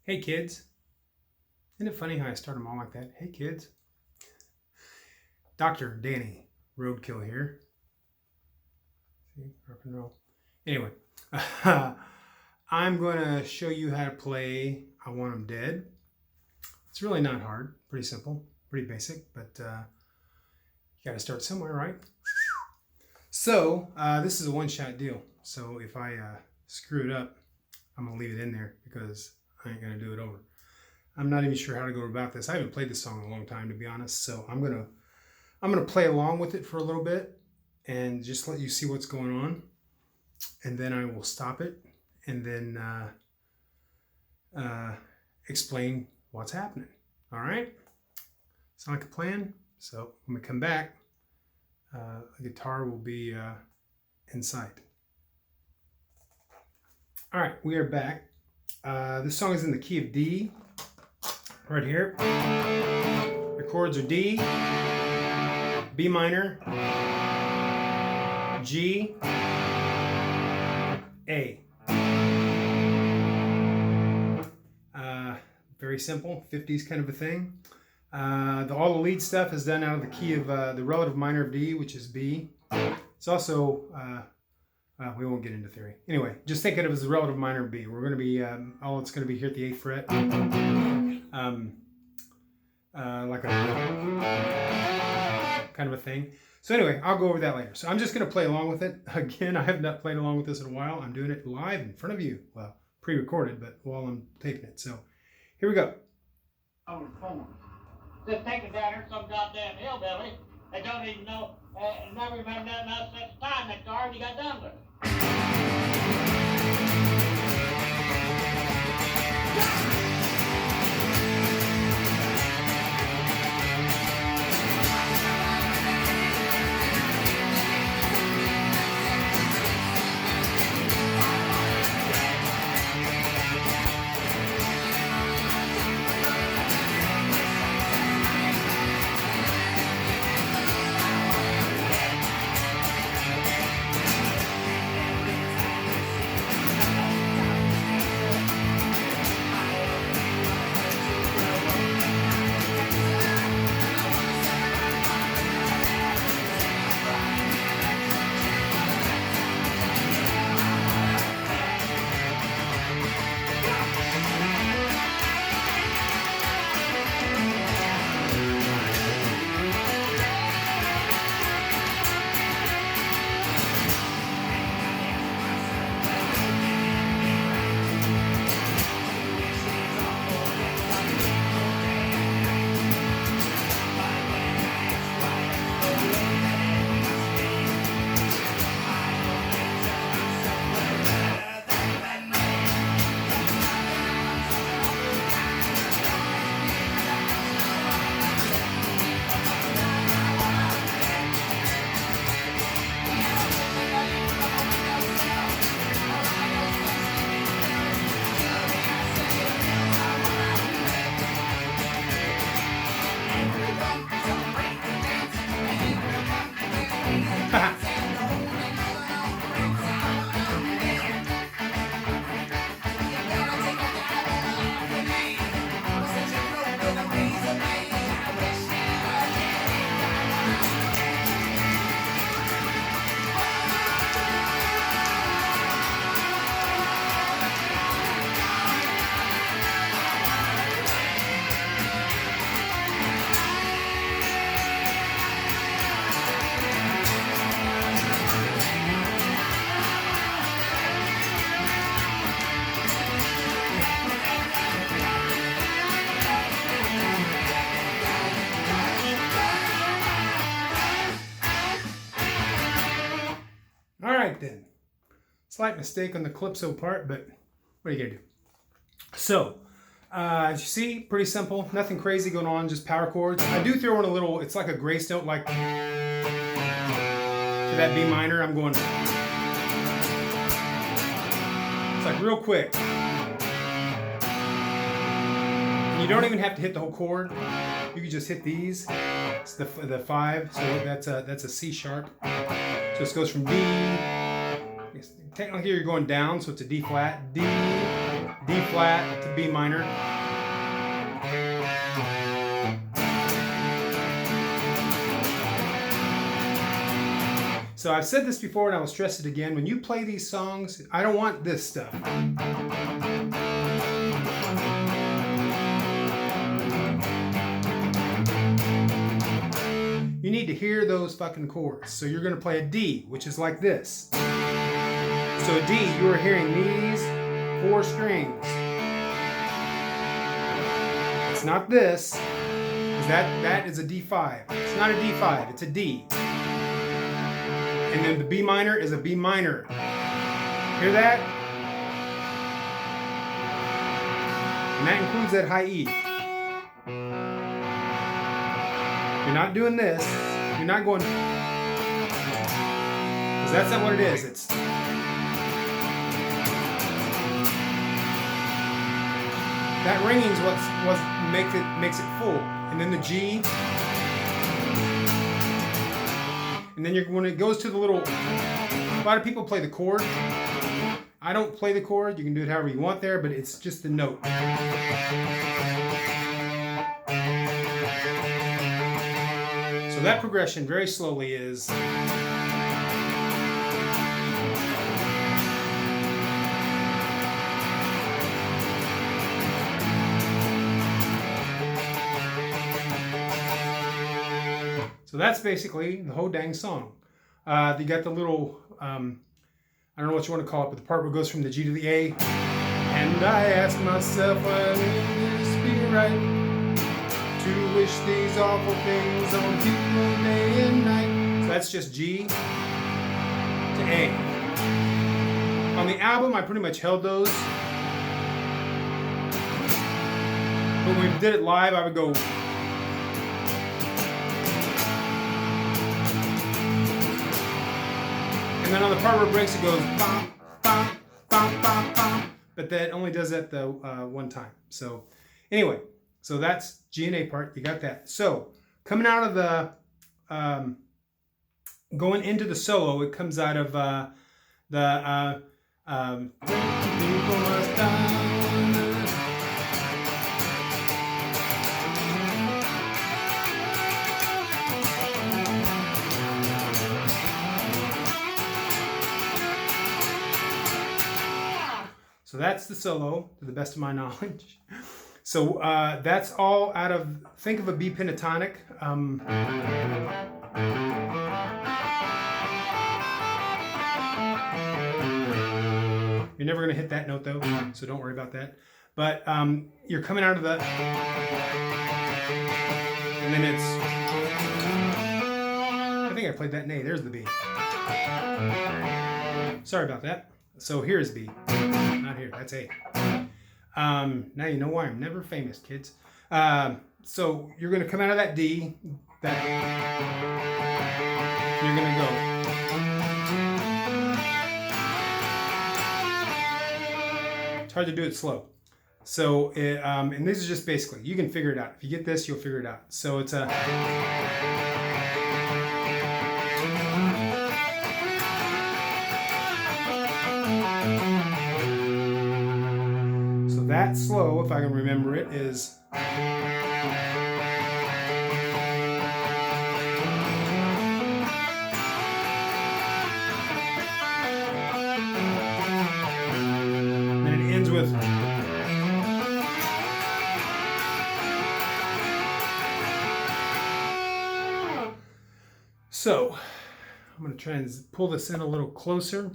Hey kids. Isn't it funny how I start them all like that? Hey kids. Dr. Danny Roadkill here. See, rock and roll. Anyway, I'm going to show you how to play I Want 'Em Dead. It's really not hard. Pretty simple. Pretty basic, but you got to start somewhere, right? So this is a one-shot deal. So if I screw it up, I'm going to leave it in there because I ain't going to do it over. I'm not even sure how to go about this. I haven't played this song in a long time, to be honest. So I'm gonna play along with it for a little bit and just let you see what's going on, and then I will stop it and then explain what's happening. All right? Sound like a plan? So when we come back, the guitar will be in sight. All right, we are back. This song is in the key of D. Right here. The chords are D, B minor, G, A. Very simple, 50s kind of a thing. All the lead stuff is done out of the key of the relative minor of D, which is B. It's also, we won't get into theory. Anyway, just think of it as the relative minor of B. We're going to be, it's going to be here at the 8th fret. Like a kind of a thing. So anyway, I'll go over that later. So I'm just going to play along with it. Again, I have not played along with this in a while. I'm doing it live in front of you. Well, pre-recorded, but while I'm taping it. So here we go. Over the phone. Just take it down here some goddamn hillbilly. They don't even know, never remember nothing else such time that car already got done with it. Then. Slight mistake on the calypso part, but what are you gonna do? So, as you see, pretty simple, nothing crazy going on, just power chords. I do throw in a little, it's like a grace note, like to that B minor. I'm going, it's like real quick. And you don't even have to hit the whole chord. You can just hit these. It's the 5, so that's a C sharp. So this goes from D. Technically, you're going down, so it's a D flat, D, D flat to B minor. So I've said this before and I will stress it again. When you play these songs, I don't want this stuff. You need to hear those fucking chords. So you're going to play a D, which is like this. So a D, you are hearing these 4 strings. It's not this, because that is a D5. It's not a D5, it's a D. And then the B minor is a B minor. Hear that? And that includes that high E. You're not doing this. You're not going, because that's not what it is. It's that ringing is what makes it full. And then the G. And then when it goes to the little, a lot of people play the chord. I don't play the chord. You can do it however you want there, but it's just the note. So that progression very slowly is. So that's basically the whole dang song. You got the little, I don't know what you want to call it, but the part where it goes from the G to the A. And I ask myself, will this be right? To wish these awful things on people day and night. So that's just G to A. On the album, I pretty much held those. But when we did it live, I would go. And then on the part where it breaks, it goes bam, bam, bam, bam, bam. But that only does that the one time. So anyway, so that's G and A part. You got that. So coming out of the, going into the solo, it comes out of So that's the solo, to the best of my knowledge. So that's all out of, think of a B pentatonic. You're never going to hit that note though, so don't worry about that. But you're coming out of the, and then it's, I think I played that in A, there's the B. Sorry about that. So here's B. Not here, that's A. Now you know why I'm never famous, kids. So you're going to come out of that D, that, you're going to go. It's hard to do it slow. So, and this is just basically, you can figure it out. If you get this, you'll figure it out. So it's a, that slow, if I can remember it, is and then it ends with so I'm going to try and pull this in a little closer.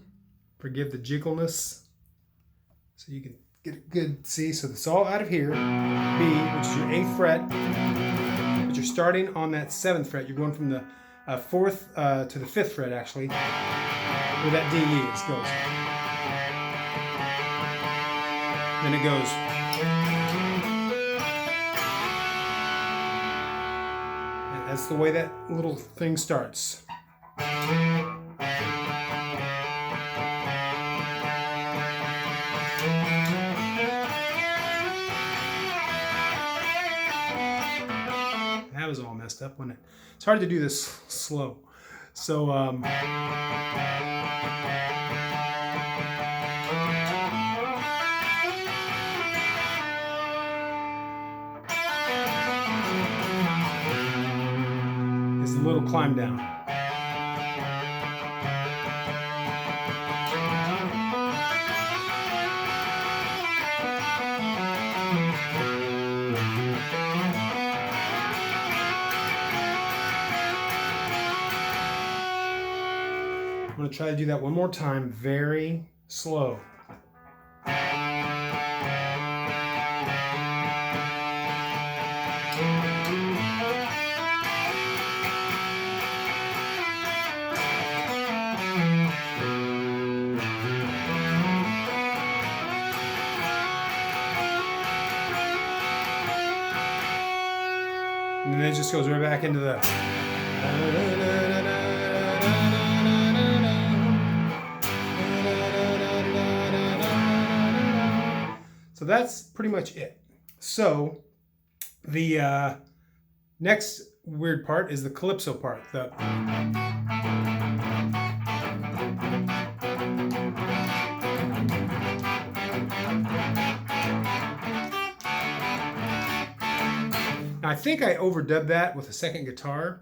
Forgive the jiggleness so you can get a good C. So it's all out of here. B, which is your 8th fret, but you're starting on that 7th fret. You're going from the 4th to the 5th fret, actually, where that D is goes. Then it goes. And that's the way that little thing starts. That was all messed up, wasn't it? It's hard to do this slow. So, a little climb down. I'm going to try to do that one more time, very slow. And then it just goes right back into the... So that's pretty much it. So the next weird part is the calypso part. Now, I think I overdubbed that with a second guitar,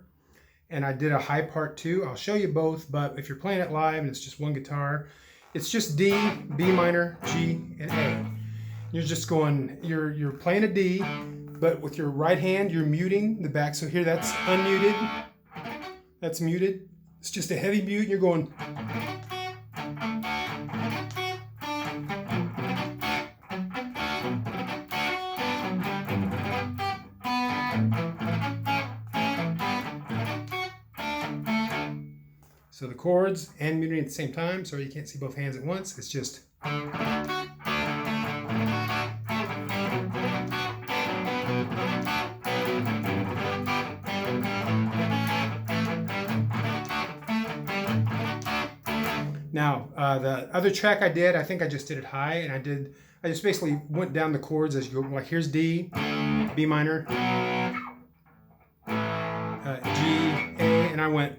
and I did a high part too. I'll show you both, but if you're playing it live and it's just one guitar, it's just D, B minor, G, and A. You're just going, you're playing a D, but with your right hand, you're muting the back. So here, that's unmuted. That's muted. It's just a heavy mute, and you're going. So the chords and muting at the same time, so you can't see both hands at once. It's just. Now, the other track I did, I think I just did it high, and I just basically went down the chords as you go. Like here's D, B minor, G, A, and I went.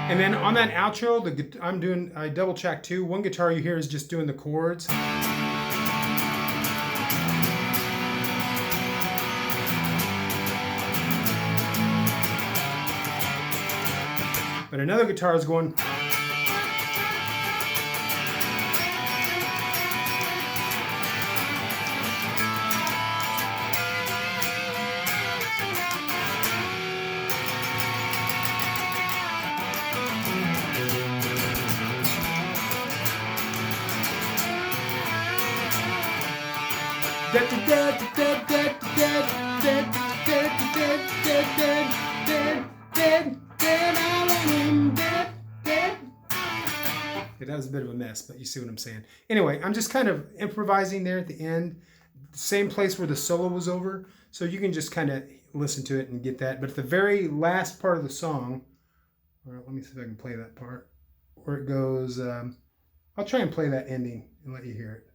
And then on that outro, I double track too. One guitar you hear is just doing the chords. But another guitar is going. That was a bit of a mess, but you see what I'm saying. Anyway, I'm just kind of improvising there at the end, same place where the solo was over, so you can just kind of listen to it and get that. But at the very last part of the song, all right, let me see if I can play that part, where it goes, I'll try and play that ending and let you hear it.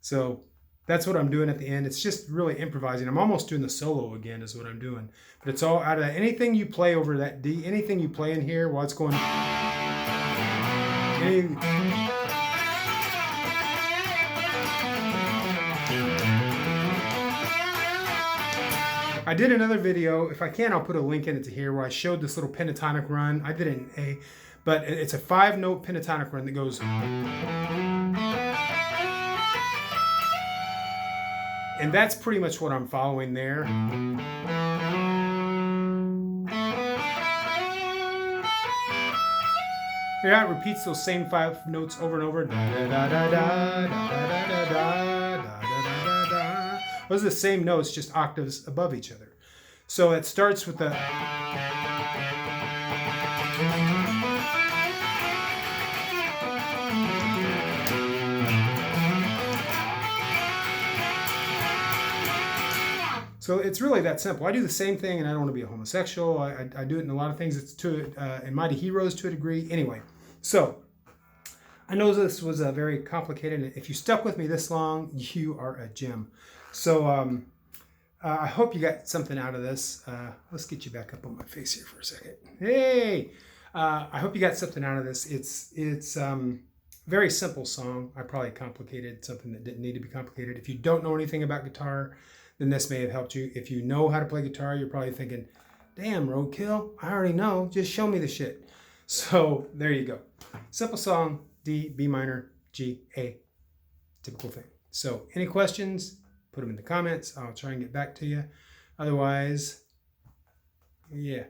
So that's what I'm doing at the end. It's just really improvising. I'm almost doing the solo again is what I'm doing. But it's all out of that. Anything you play over that D, anything you play in here while it's going. I did another video. If I can, I'll put a link in it to here where I showed this little pentatonic run. I did it in A. But it's a 5-note pentatonic run that goes. And that's pretty much what I'm following there. Yeah, it repeats those same 5 notes over and over. Those are the same notes, just octaves above each other. So it starts with the. So it's really that simple. I do the same thing, and I don't want to be a homosexual. I do it in a lot of things. It's in Mighty Heroes to a degree. Anyway, so I know this was very complicated. If you stuck with me this long, you are a gem. So I hope you got something out of this. Let's get you back up on my face here for a second. Hey, I hope you got something out of this. It's very simple song. I probably complicated something that didn't need to be complicated. If you don't know anything about guitar, then this may have helped you. If you know how to play guitar, you're probably thinking, damn, roadkill, I already know. Just show me the shit. So there you go. Simple song, D, B minor, G, A. Typical thing. So any questions, put them in the comments. I'll try and get back to you. Otherwise, yeah.